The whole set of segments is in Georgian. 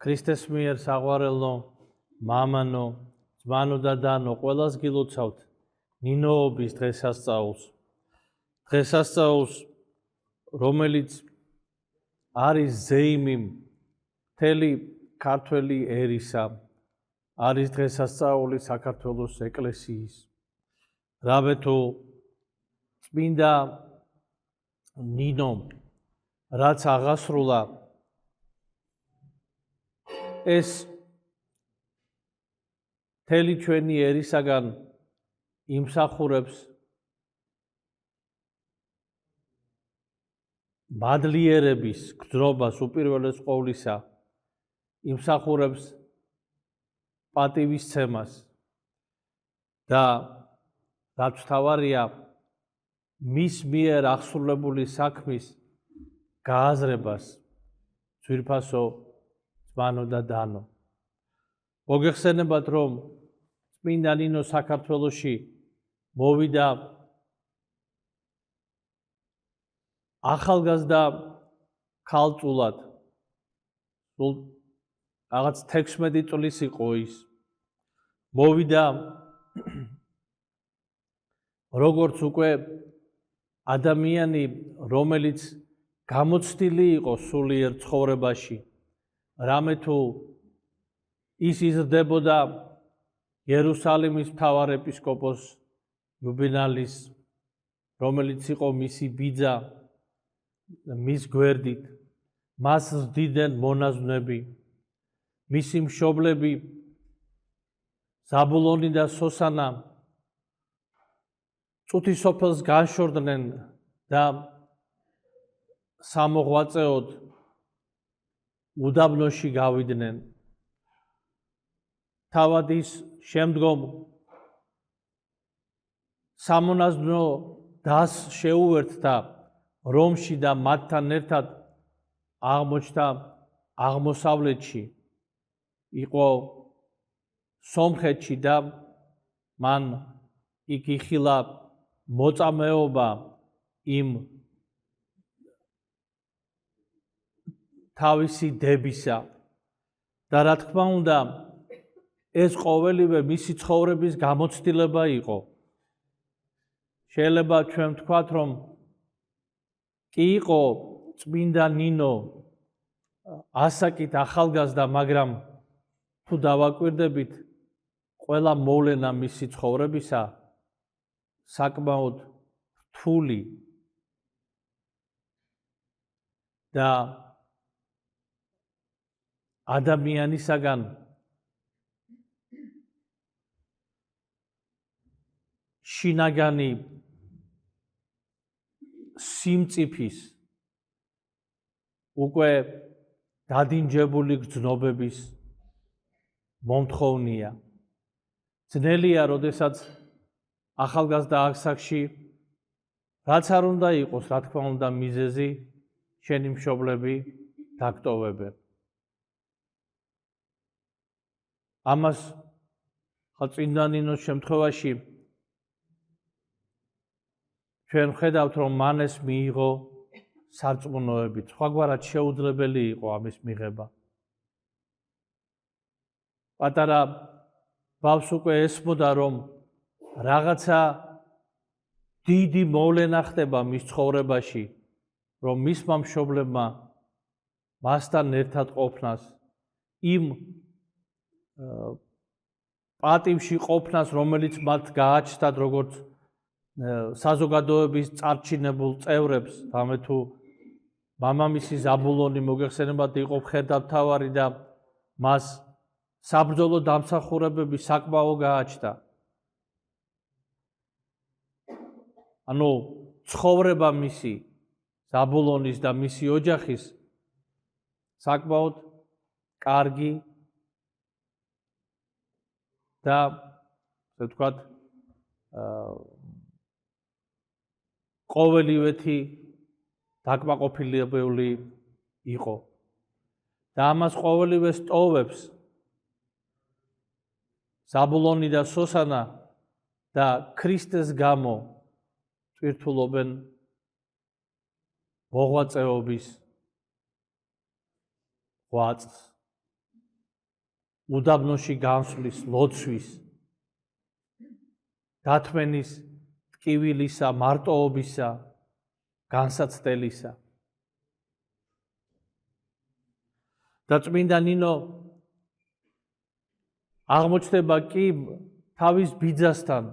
ქრისტეს მიერ საყვარელო, მამანო, ძმანო და დანო, ყველას გილოცავთ ნინოობის დღესასწაულს. დღესასწაულს, რომელიც არის ზეიმი მთელი ქართველი ერისა, არის დღესასწაული საქართველოს ეკლესიის. რაბეთო წმინდა ნინომ, რაც აღასრულა, ეს მთელი ჩვენი ერისაგან იმსახურებს მადლიერების გრძნობას უპირველეს ყოვლისა, იმსახურებს პატივისცემას და რაც მთავარია, მის მიერ აღსრულებული საქმის გააზრებას, ძვირფასო ძმანო და დანო. მოგეხსენებათ, რომ წმინდა ნინო საქართველოში მოვიდა ახალგაზრდა ქალწულად, რაღაც 16 წლის იყო ის. მოვიდა როგორც უკვე ადამიანი, რომელიც გამოცდილი იყო სულიერ ცხოვრებაში, რამე თუ ის იზრდებოდა იერუსალიმის მთავარ ეპისკოპოს იუბინალის, რომელიც იყო მისი ბიძა, მის გვერდით, მას ზრდიდნენ მონაზვნები, მისი მშობლები ზაბულონი და სოსანა წუთის სოფელს განშორდნენ და სამოღვაწეოდ უდაბნოში გავიდნენ. თავად ის შემდგომ სამონაზვნო დასს შეუერთდა რომში და მათთან ერთად აღმოჩნდა აღმოსავლეთში, იყო სომხეთში და მან იქ იხილა მოწამეობა იმ თავისი დებისა და რა თქმა უნდა, ეს ყოველივე მისი ცხოვრების გამოცდილება იყო. შეიძლება ჩვენ ვთქვათ, რომ კი იყო წმინდა ნინო ასაკით ახალგაზრდა, მაგრამ თუ დავაკვირდებით, ყველა მოვლენა მისი ცხოვრებისა საკმაოდ რთული და ადამიანისაგან შინაგანი სიმწიფის უკვე დადინჯებული გრძნობების მომთხოვნია. ძნელია, როდესაც ახალგაზრდა ასაკში, რაც არ უნდა იყოს, რა თქმა უნდა, მიზეზი, შენი მშობლები დაგტოვებენ. ამას წმინდა ნინოს შემთხვევაში ჩვენ ვხედავთ, რომ მან ეს მიიღო სარწმუნოებით. სხვაგვარად შეუძლებელი იყო ამის მიღება. პატარა ბავშვს უკვე ესმოდა, რომ რაღაცა დიდი მოვლენა ხდება მის ცხოვრებაში, რომ მისმა მშობლებმა მასთან ერთად ყოფნას, იმ პატივში ყოფნას, რომელიც მათ გააჩნდათ როგორც საზოგადოების წარჩინებულ წევრებს, რამე თუ მამამისი ზაბულონი, მოგეხსენებათ, იყო მხედართმთავარი და მას საბრძოლო დამსახურებები საკმაო გააჩნდა. ანუ ცხოვრება მისი, ზაბულონის და მისი ოჯახის საკმაოდ კარგი და ასე ვთქვათ, ყოველივეთი დაკმაყოფილებელი იყო. და ამას ყოველივე სტოვებს ზაბულონი და სოსანა და ქრისტეს გამო ტვირთულობენ მოღვაწეობის ღვაწლს. უდაბნოში განსვლის, ლოცვის, დათმენის, ტკივილისა, მარტოობისა, განსაცდელისა. და წმინდა ნინო აღმოჩნდება კი თავის ბიძასთან,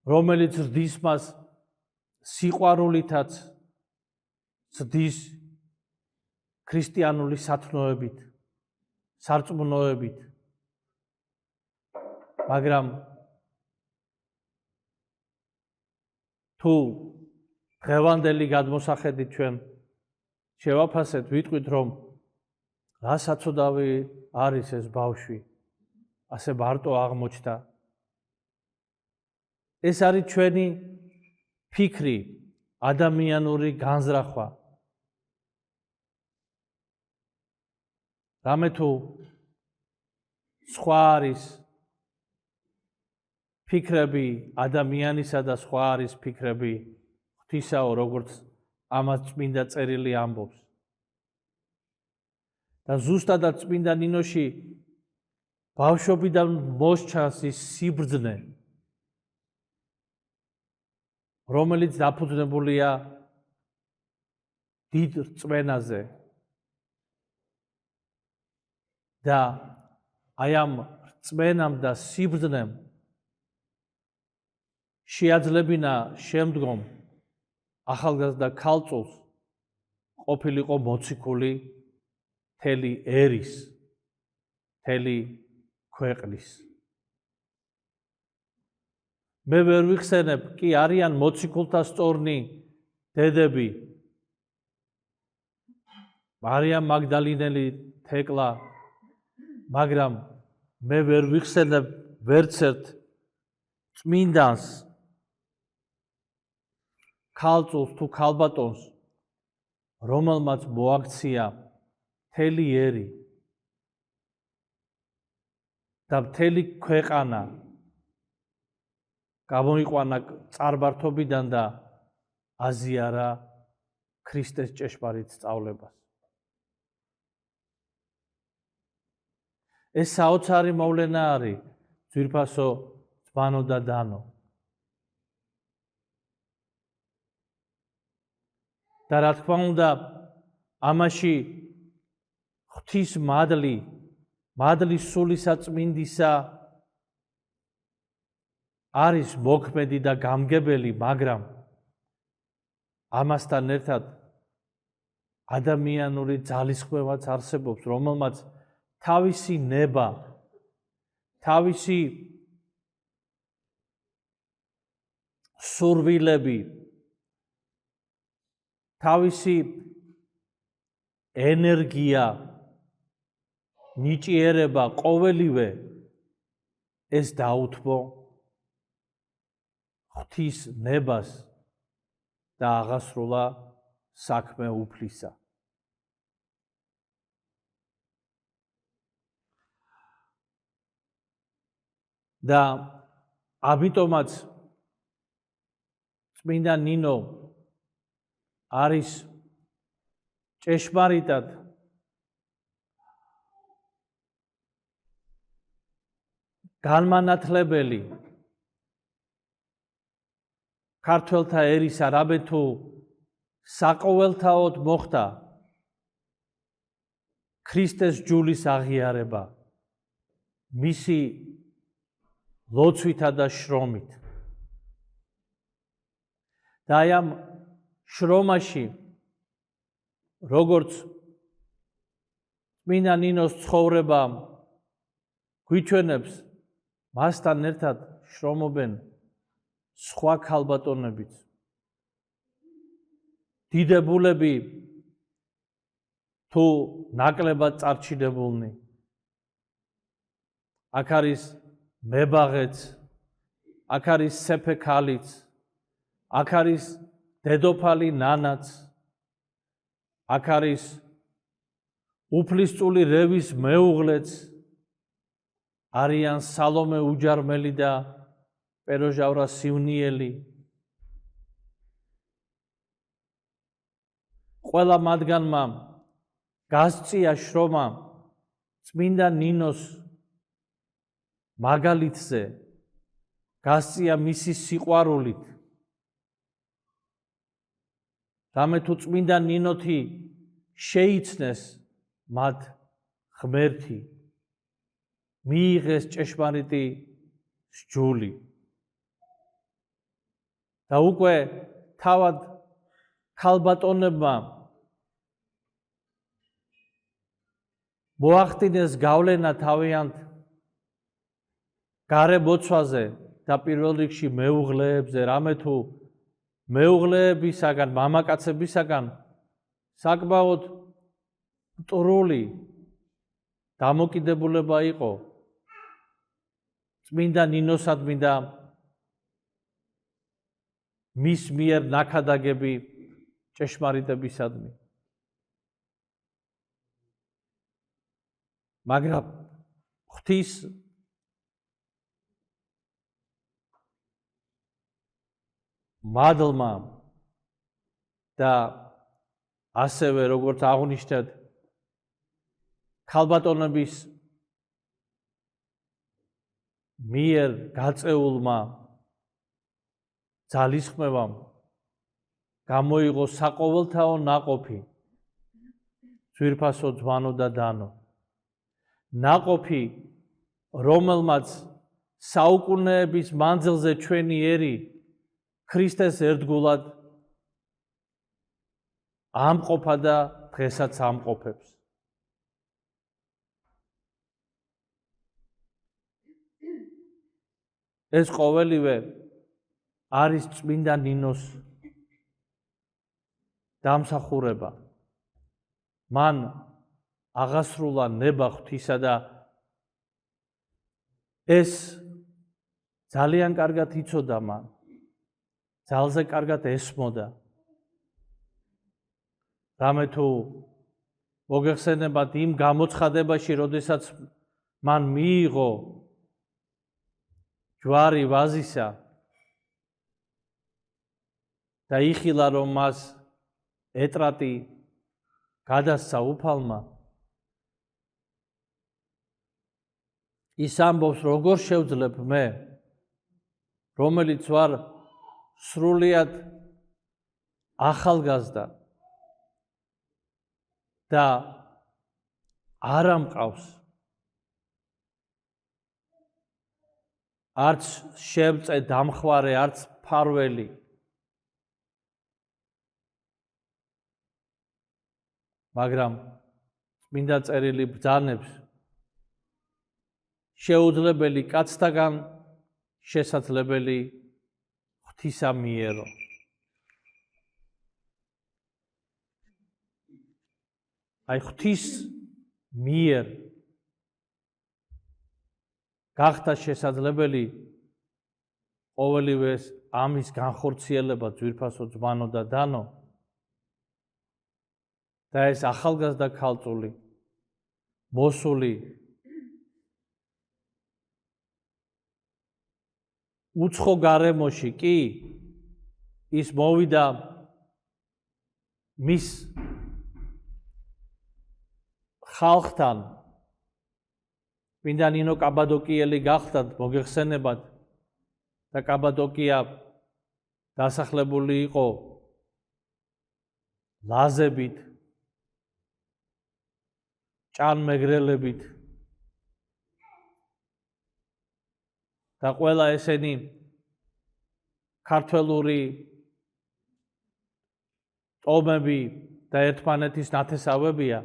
რომელიც ზრდის მას სიყვარულითაც, ზრდის ქრისტიანული სათნოებით, სარწმუნოებით. მაგრამ თუ დღევანდელი გადმოსახედით ჩვენ შევაფასეთ, ვიტყვით, რომ რა საცოდავი არის ეს ბავშვი, ასე მარტო აღმოჩნდა. ეს არის ჩვენი ფიქრი, ადამიანური განზრახვა. რამე თუ სხვა არის ფიქრები ადამიანისა და სხვა არის ფიქრები ღვთისაო, როგორც ამას წმინდა წერილი ამბობს. და ზუსტადად წმინდა ნინოში ბავშვობიდან მოსჩანს ის სიბრძნე, რომელიც დაფუძნებულია დიდ რწმენაზე და აი ამ რწმენამ და სიბრძნემ შეაძლებინა შემდგომ ახალგაზრდა ქალწულს ყოფილიყო მოციქული მთელი ერის, მთელი ქვეყნის. მე ვერ ვიხსენებ, კი არიან მოციქულთა სწორნი დედები, მარიამ მაგდალინელი, თეკლა, მაგრამ მე ვერ ვიხსენებ ვერცერთ წმინდანს, ქალწულს თუ ქალბატონს, რომელმაც მოაქცია მთელი ერი და მთელი ქვეყანა გამოიყვანა წარბართობიდან და აზიარა ქრისტეს ჭეშმარიტ სწავლებას. ეს საოცარი მოვლენა არის, ძვირფასო ძმანო და დანო. და რა თქმა უნდა, ამაში ღვთის მადლის სულისაწმინდისა არის მოქმედი და გამგებელი, მაგრამ ამასთან ერთად ადამიანური ძალისხმევაც არსებობს, რომელმაც თავისი ნება, თავისი სურვილები, თავისი ენერგია, ნიჭიერება, ყოველივე ეს დაუთმო ღვთის ნებას და აღასრულა საქმე უფლისა. და ამიტომაც წმინდა ნინო არის ჭეშმარიტად განმანათლებელი ქართველთა ერისა, რამე თუ საყოველთაოდ მოხდა ქრისტეს ჯულის აღიარება მისი ლოცვითა და შრომით. და აი ამ შრომაში, როგორც წმინდა ნინოს ცხოვრება გვიჩვენებს, მასთან ერთად შრომობენ სხვა ქალბატონებიც. დიდებულები თუ ნაკლებად წარჩინებულნი. აქ არის მებაღეც, აქ არის სეფე-ქალიც, აქ არის დედოფალი ნანაც, აქ არის უფლისწული რევის მეუღლეც, არიან სალომე უჯარმელი და პეროჟავრა სივნიელი. ყველა მათგანმა გასწია შრომა წმინდა ნინოს მაგალითზე, გასწია მისი სიყვარულით. რამე თუ წმინდა ნინოთი შეიცნეს მათ ღმერთი, მიიღეს ჭეშმარიტი სჯული. და უკვე თავად ქალბატონებმა მოახდინეს გავლენა თავიანთ გარე ბოცვაზე და პირველ რიგში მეუღლეებზე, რამე თუ მეუღლეებისაგან, მამაკაცებისაგან საკმაოდ მტრული დამოკიდებულება იყო წმინდა ნინოსადმი და მის მიერ ნაქადაგები ჭეშმარიტებისადმი. მაგრამ ღვთის მადლმა და ასევე როგორც აღნიშნეთ ქალბატონების მიერ გაწეულმა ძალისხმევამ გამოიღო საყოველთაო ნაყოფი ძვირფასო ძვანო და დანო. ნაყოფი, რომელმაც საუკუნეების მანძილზე ჩვენი ერი ქრისტეს ერთგულად ამყოფა და დღესაც ამყოფებს. ეს ყოველივე არის წმინდა ნინოს დამსახურება. მან აღასრულა ნება ღვთისა და ეს ძალიან კარგად იცოდა მან. ძალზე კარგად ესმოდა. რამე თუ მოგეხსენებათ იმ გამოცხადებაში, როდესაც მან მიიღო ჯვარი ვაზისა და იხილა, რომ მას ეტრატი გადასცა უფალმა, ის ამბობს, როგორ შევძლებ მე, რომელიც ვარ სრულიად ახალგაზრდა და არ ამყავს არც შემწე დამხვარე, არც ფარველი. მაგრამ წმინდა წერილი ბრძანებს შეუძლებელი კაცთაგან შესაძლებელი ღვთისა მიერო. აი ღვთის მიერ გახდა შესაძლებელი ყოველივე ამის განხორციელება ძვირფასო ძმანო და დანო და ეს ახალგაზრდა ქალწული მოსული უცხო გარემოში კი ის მოვიდა მის ხალხთან. წმინდა ნინო კაბადოკიელი გახდათ, მოგეხსენებათ, და კაბადოკია დასახლებული იყო ლაზებით, ჭანმეგრელებით და ყველა ესენი ქართველური ტომები და ერთმანეთის ნათესავებია.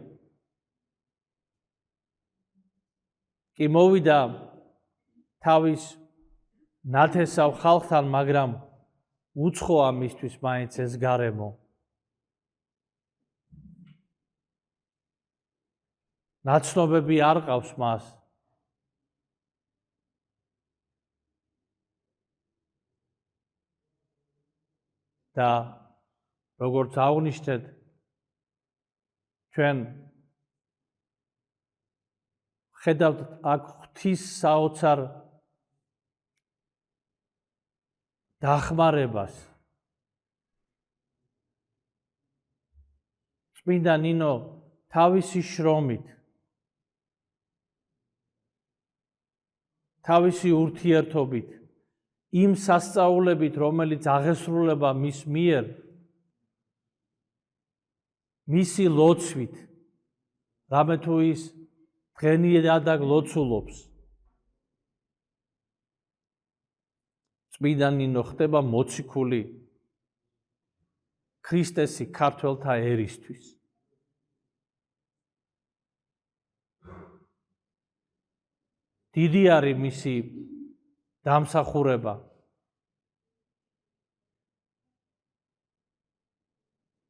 კი მოვიდა თავის ნათესავ ხალხთან, მაგრამ უცხოა მისთვის მაინც ეს გარემო. ნაცნობები არ ყავს მას. და როგორც აღნიშნეთ, ჩვენ ხედავთ აქ ღვთის საოცარ დახმარებას. წმინდა ნინო თავისი შრომით, თავისი ურთიერთობით, იმ სასწაულებით, რომელიც აღესრულება მის მიერ, მისი ლოცვით, რამე თუ ის დღენიადად ლოცულობს, წმინდა ნინო ხდება მოციქული ქრისტესი ქართველთა ერისთვის. დიდი არის მისი დამსახურება.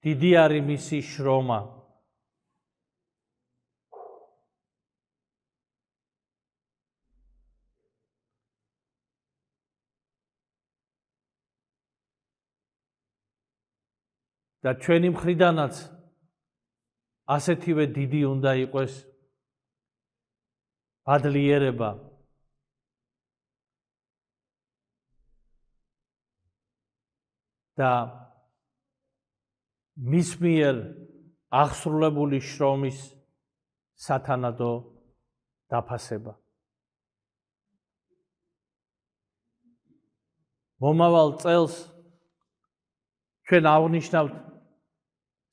დიდი არის მისი შრომა. და ჩვენი მხრიდანაც ასეთივე დიდი უნდა იყოს ბადლიერება. და მის მიერ აღსრულებული შრომის სათანადო დაფასება. მომავალ წელს ჩვენ აღნიშნავთ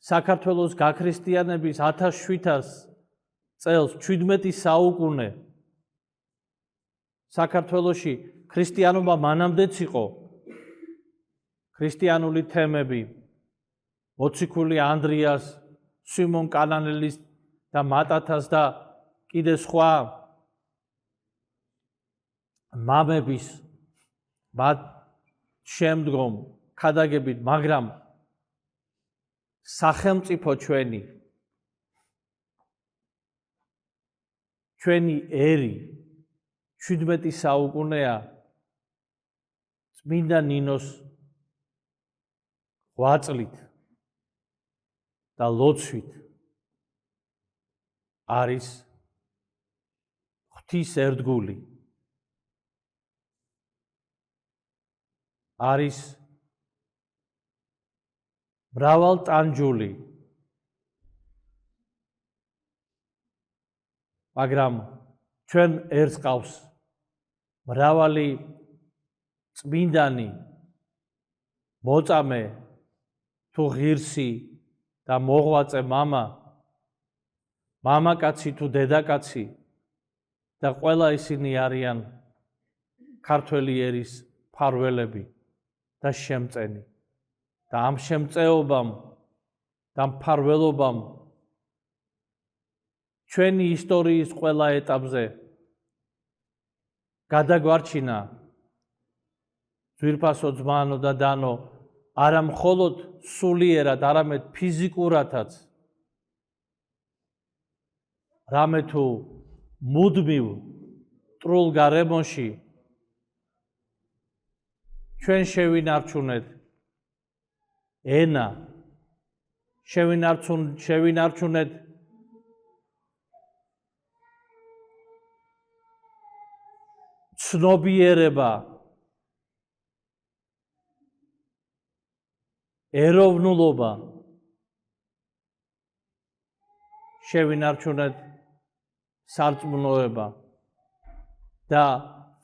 საქართველოს გაქრისტიანების 1700 წელს 17 საუკუნე. საქართველოში ქრისტიანობა მანამდეც იყო. ქრისტიანული თემები, მოციქული ანდრიას, სიმონ კანანელის და მატათას და კიდე სხვა მამების მათ შემდგომ ქადაგებით, მაგრამ სახელმწიფო ჩვენი ერი 17 საუკუნეა წმინდა ნინოს ღვაწლით და ლოცვით არის ღვთის ერთგული. არის მრავალტანჯული. მაგრამ ჩვენ ერთს ყავს მრავალი წმინდანი, მოწამე თუ ღირსი და მოღვაწე მამაკაცი თუ დედაკაცი და ყველა ისინი არიან ქართველი ერის მფარველები და შემწენი. და ამ შემწეობამ და მფარველობამ ჩვენი ისტორიის ყველა ეტაპზე გადაგვარჩინა ძვირფასო ძმანო და დანო არა მხოლოდ სულიერად, არამედ ფიზიკურადაც, რამე თუ მუდმივ მტრულ გარემოში ჩვენ შევინარჩუნეთ ენა, შევინარჩუნეთ ცნობიერება, ეროვნულობა, შევინარჩუნეთ სარწმუნოება და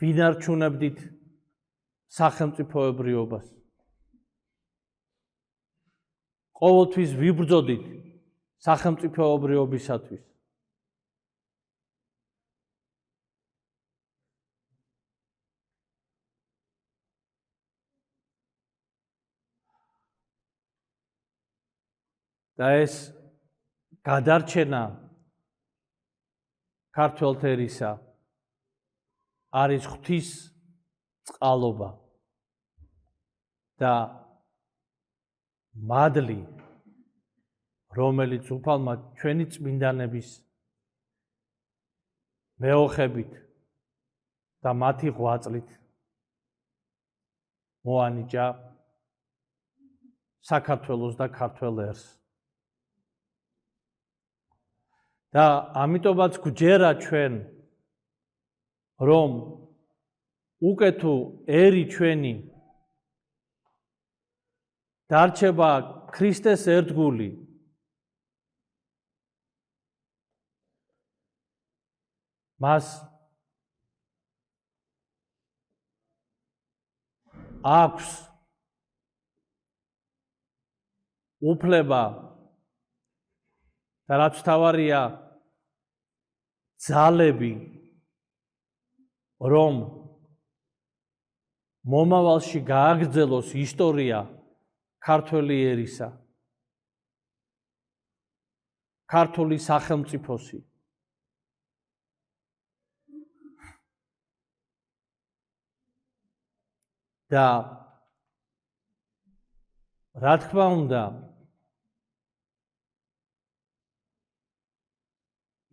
ვინარჩუნებდით სახელმწიფოებრიობას. ყოველთვის ვიბრძოდით სახელმწიფოებრიობისათვის. და ეს გადარჩენა ქართველთა ერისა არის ღვთის წყალობა და მადლი, რომელიც უფალმა ჩვენი წმინდანების მეოხებით და მათი ღვაწლით მოანიჭა საქართველოს და ქართველ ერს. და ამიტომაც გვჯერა ჩვენ, რომ უკვე თუ ერი ჩვენი დარჩება ქრისტეს ერთგული, მას აქვს უფლება და რაც თავარია ძალები რომ მომავალში გააგრძელოს ისტორია ქართველი ერისა, ქართული სახელმწიფოსი. და რა თქმა უნდა,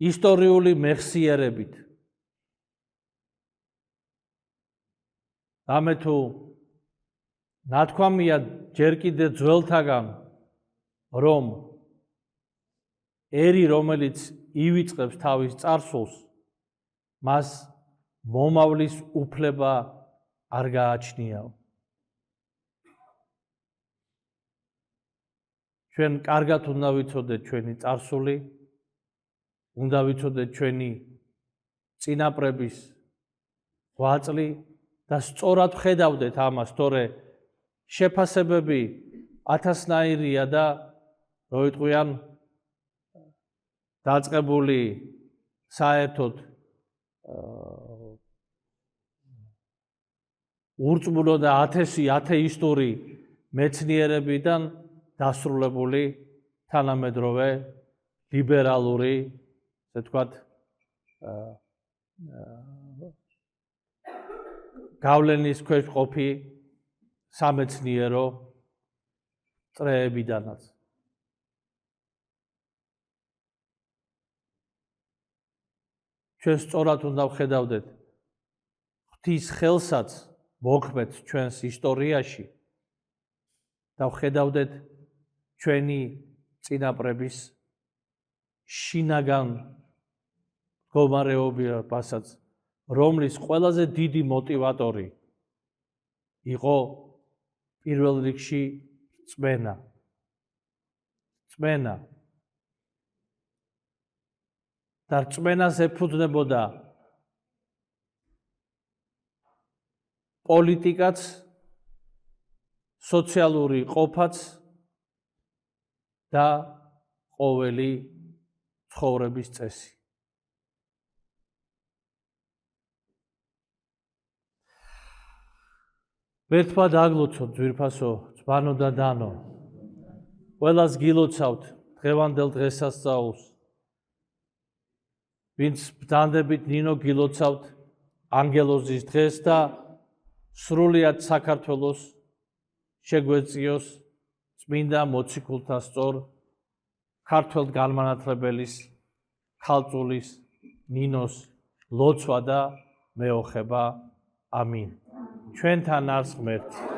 ისტორიული მეხსიერებით რამე თუ ნათქვამია ჯერ კიდე ძველთაგან, რომ ერი, რომელიც ივიწყებს თავის წარსულს, მას მომავლის უფლება არ გააჩნიაო. ჩვენ კარგად უნდა ვიცოდეთ ჩვენი წარსული, უნდა ვიცოდეთ ჩვენი წინაპრების ღვაწლი და სწორად ხედავდეთ ამას, თორე შეფასებები ათასნაირია და რო იტყვიან დაწყებული საერთოდ ურწმუნო და ათეისტური მეცნიერებიდან დასრულებული თანამედროვე ლიბერალური, ასე ვთქვათ, გავლენის ქვეშ ყოფი სამეცნიერო წრეებიდანაც. ჩვენ სწორად უნდა ვხედავდეთ ღვთის ხელსაც მოქმედს ჩვენს ისტორიაში და ვხედავდეთ ჩვენი წინაპრების შინაგან მდგომარეობასაც, რომლის ყველაზე დიდი მოტივატორი იყო პირველ რიგში რწმენა. რწმენა. და რწმენას ეფუძნებოდა პოლიტიკაც, სოციალური ყოფაც და ყოველი ცხოვრების წესი. ერთმა დაგლოცოთ ძვირფასო ძბანო და დანო. ყველას გილოცავთ დღევანდელ დღესასწაულს. ვინც ბრძანდებით ნინო გილოცავთ ანგელოზის დღეს და სრულიად საქართველოს შეგვეწიოს წმინდა მოციქულთა სწორ ქართველ განმანათლებელის ქალწულის ნინოს ლოცვა და მეოხება. ამინ. ჩვენთან არს ღმერთი.